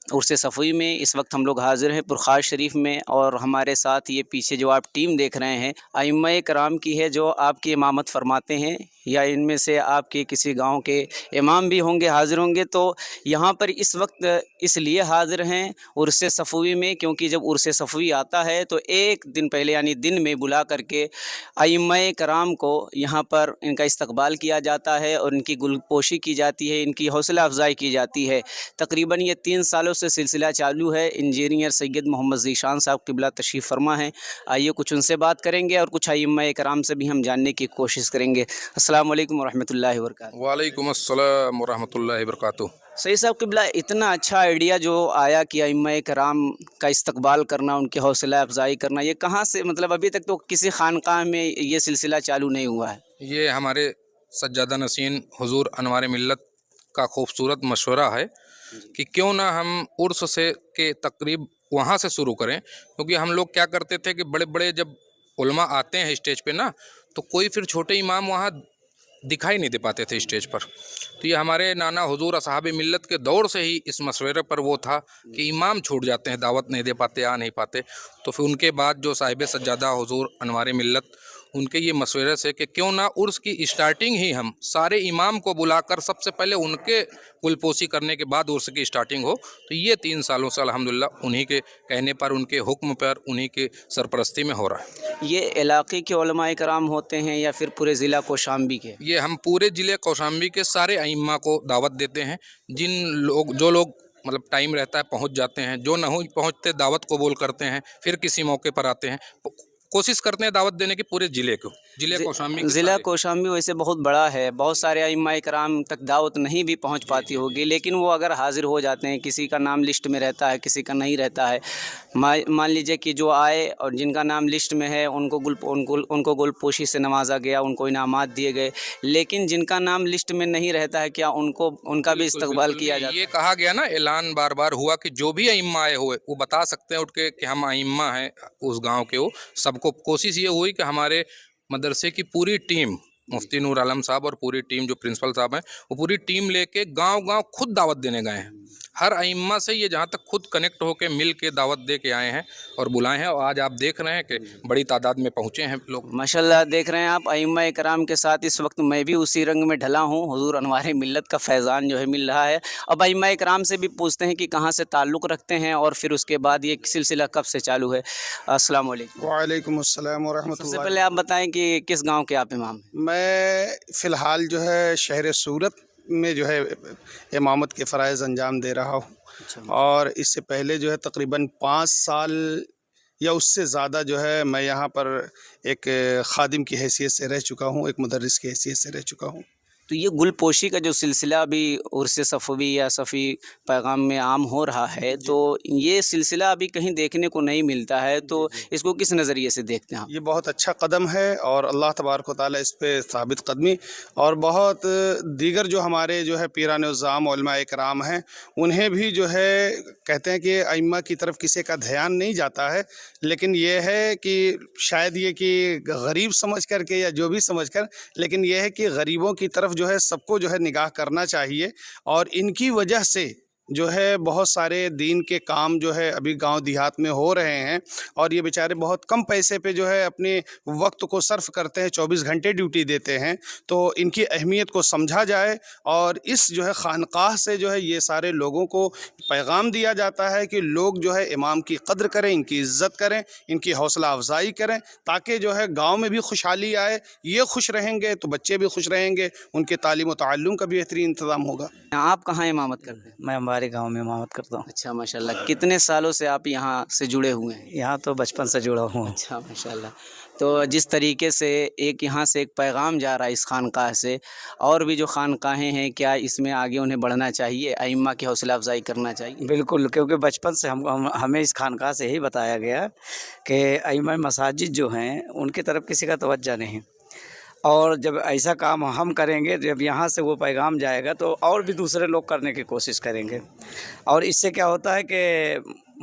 عرس صفوی میں اس وقت ہم لوگ حاضر ہیں پرخاش شریف میں، اور ہمارے ساتھ یہ پیچھے جو آپ ٹیم دیکھ رہے ہیں ائمہ کرام کی ہے جو آپ کی امامت فرماتے ہیں، یا ان میں سے آپ کے کسی گاؤں کے امام بھی ہوں گے، حاضر ہوں گے۔ تو یہاں پر اس وقت اس لیے حاضر ہیں عرس صفوی میں، کیونکہ جب عرس صفوی آتا ہے تو ایک دن پہلے یعنی دن میں بلا کر کے ائمہ کرام کو یہاں پر ان کا استقبال کیا جاتا ہے اور ان کی گل پوشی کی جاتی ہے، ان کی حوصلہ افزائی کی جاتی ہے۔ تقریباً یہ 3 سالوں سے سلسلہ چالو ہے۔ انجینئر سید محمد ذیشان صاحب قبلہ تشریف فرما ہیں، آئیے کچھ ان سے بات کریں گے اور کچھ ائمہ کرام سے بھی ہم جاننے کی کوشش کریں گے۔ السلام علیکم ورحمۃ اللہ وبرکاتہ۔ وعلیکم السلام ورحمۃ اللہ وبرکاتہ۔ سید صاحب قبلہ، اتنا اچھا آئیڈیا جو آیا کہ ائمہ کرام کا استقبال کرنا، ان کی حوصلہ افزائی کرنا، یہ کہاں سے، مطلب ابھی تک تو کسی خانقاہ میں یہ سلسلہ چالو نہیں ہوا ہے؟ یہ ہمارے سجادہ نشین حضور انوار ملت کا خوبصورت مشورہ ہے کہ کیوں نہ ہم عرس سے کے تقریب وہاں سے شروع کریں، کیونکہ ہم لوگ کیا کرتے تھے کہ بڑے بڑے جب علماء آتے ہیں اسٹیج پہ نا، تو کوئی پھر چھوٹے امام وہاں دکھائی نہیں دے پاتے تھے اسٹیج پر۔ تو یہ ہمارے نانا حضور اصحاب ملت کے دور سے ہی اس مشورے پر وہ تھا کہ امام چھوٹ جاتے ہیں، دعوت نہیں دے پاتے، آ نہیں پاتے۔ تو پھر ان کے بعد جو صاحب سجادہ حضور انوار ملت، ان کے یہ مشورے سے کہ کیوں نہ عرس کی اسٹارٹنگ ہی ہم سارے امام کو بلا کر سب سے پہلے ان کے گلپوشی کرنے کے بعد عرس کی اسٹارٹنگ ہو۔ تو یہ 3 سالوں سے الحمدللہ انہی کے کہنے پر، ان کے حکم پر، انہی کے سرپرستی میں ہو رہا ہے۔ یہ علاقے کے علماء کرام ہوتے ہیں یا پھر پورے ضلع کوشامبی کے؟ یہ ہم پورے ضلع کوشامبی کے سارے ائمہ کو دعوت دیتے ہیں، جو لوگ مطلب ٹائم رہتا ہے پہنچ جاتے ہیں، جو نہ ہو پہنچتے دعوت قبول کرتے ہیں، پھر کسی موقع پر آتے ہیں۔ کوشش کرتے ہیں دعوت دینے کی پورے ضلع کو، ضلع کوشامبی کے ضلع سارے۔ کوشامبی ویسے بہت بڑا ہے، بہت سارے ائمہ کرام تک دعوت نہیں بھی پہنچ پاتی ہوگی، لیکن وہ اگر حاضر ہو جاتے ہیں، کسی کا نام لسٹ میں رہتا ہے، کسی کا نہیں رہتا ہے، مان لیجئے کہ جو آئے اور جن کا نام لسٹ میں ہے ان کو گل پوشی سے نوازا گیا، ان کو انعامات دیے گئے، لیکن جن کا نام لسٹ میں نہیں رہتا ہے کیا ان کا بھی استقبال کیا جاتا ہے؟ یہ کہا گیا نا، اعلان بار بار ہوا کہ جو بھی ائمہ آئے ہوئے وہ بتا سکتے ہیں اٹھ کے کہ ہم ائمہ ہیں اس گاؤں کے۔ وہ سب کو کوشش یہ ہوئی کہ ہمارے مدرسے کی پوری ٹیم، مفتی نور عالم صاحب اور پوری ٹیم جو پرنسپل صاحب ہیں، وہ پوری ٹیم لے کے گاؤں گاؤں خود دعوت دینے گئے ہیں۔ ہر ائمہ سے یہ جہاں تک خود کنیکٹ ہو کے مل کے دعوت دے کے آئے ہیں اور بلائے ہیں، اور آج آپ دیکھ رہے ہیں کہ بڑی تعداد میں پہنچے ہیں لوگ۔ ماشاءاللہ، دیکھ رہے ہیں آپ ائمہ کرام کے ساتھ اس وقت میں بھی اسی رنگ میں ڈھلا ہوں، حضور انوار ملت کا فیضان جو ہے مل رہا ہے۔ اب ائمہ کرام سے بھی پوچھتے ہیں کہ کہاں سے تعلق رکھتے ہیں اور پھر اس کے بعد یہ سلسلہ کب سے چالو ہے۔ السلام علیکم۔ وعلیکم السلام ورحمۃ سب سے اللہ۔ پہلے آپ بتائیں کہ کس گاؤں کے آپ امام ہیں؟ میں فی الحال جو ہے شہر صورت میں جو ہے امامت کے فرائض انجام دے رہا ہوں، اور اس سے پہلے جو ہے تقریباً 5 سال یا اس سے زیادہ جو ہے میں یہاں پر ایک خادم کی حیثیت سے رہ چکا ہوں، ایک مدرس کی حیثیت سے رہ چکا ہوں۔ تو یہ گل پوشی کا جو سلسلہ ابھی عرس صفوی یا صفی پیغام میں عام ہو رہا ہے، تو یہ سلسلہ ابھی کہیں دیکھنے کو نہیں ملتا ہے، تو اس کو کس نظریے سے دیکھتے ہیں آپ؟ یہ بہت اچھا قدم ہے، اور اللہ تبارک و تعالیٰ اس پہ ثابت قدمی، اور بہت دیگر جو ہمارے جو ہے پیران الزام علماء کرام ہیں، انہیں بھی جو ہے کہتے ہیں کہ ائمہ کی طرف کسی کا دھیان نہیں جاتا ہے، لیکن یہ ہے کہ شاید یہ کہ غریب سمجھ کر کے یا جو بھی سمجھ کر، لیکن یہ ہے کہ غریبوں کی طرف جو ہے سب کو جو ہے نگاہ کرنا چاہیے، اور ان کی وجہ سے جو ہے بہت سارے دین کے کام جو ہے ابھی گاؤں دیہات میں ہو رہے ہیں، اور یہ بیچارے بہت کم پیسے پہ جو ہے اپنے وقت کو صرف کرتے ہیں، 24 گھنٹے ڈیوٹی دیتے ہیں۔ تو ان کی اہمیت کو سمجھا جائے، اور اس جو ہے خانقاہ سے جو ہے یہ سارے لوگوں کو پیغام دیا جاتا ہے کہ لوگ جو ہے امام کی قدر کریں، ان کی عزت کریں، ان کی حوصلہ افزائی کریں، تاکہ جو ہے گاؤں میں بھی خوشحالی آئے، یہ خوش رہیں گے تو بچے بھی خوش رہیں گے، ان کے تعلیم و تعلم کا بھی بہترین انتظام ہوگا۔ آپ کہاں امامت کرتے ہیں؟ میں ہمارے گاؤں میں امامت کرتا ہوں۔ اچھا، ماشاءاللہ، کتنے سالوں سے آپ یہاں سے جڑے ہوئے ہیں؟ یہاں تو بچپن سے جڑا ہوں۔ اچھا، ماشاءاللہ۔ تو جس طریقے سے یہاں سے ایک پیغام جا رہا ہے اس خانقاہ سے، اور بھی جو خانقاہیں ہیں، کیا اس میں آگے انہیں بڑھنا چاہیے، ائمہ کی حوصلہ افزائی کرنا چاہیے؟ بالکل، کیونکہ بچپن سے ہمیں اس خانقاہ سے ہی بتایا گیا کہ ائمہ مساجد جو ہیں ان کی طرف کسی کا توجہ نہیں، اور جب ایسا کام ہم کریں گے، جب یہاں سے وہ پیغام جائے گا تو اور بھی دوسرے لوگ کرنے کی کوشش کریں گے، اور اس سے کیا ہوتا ہے کہ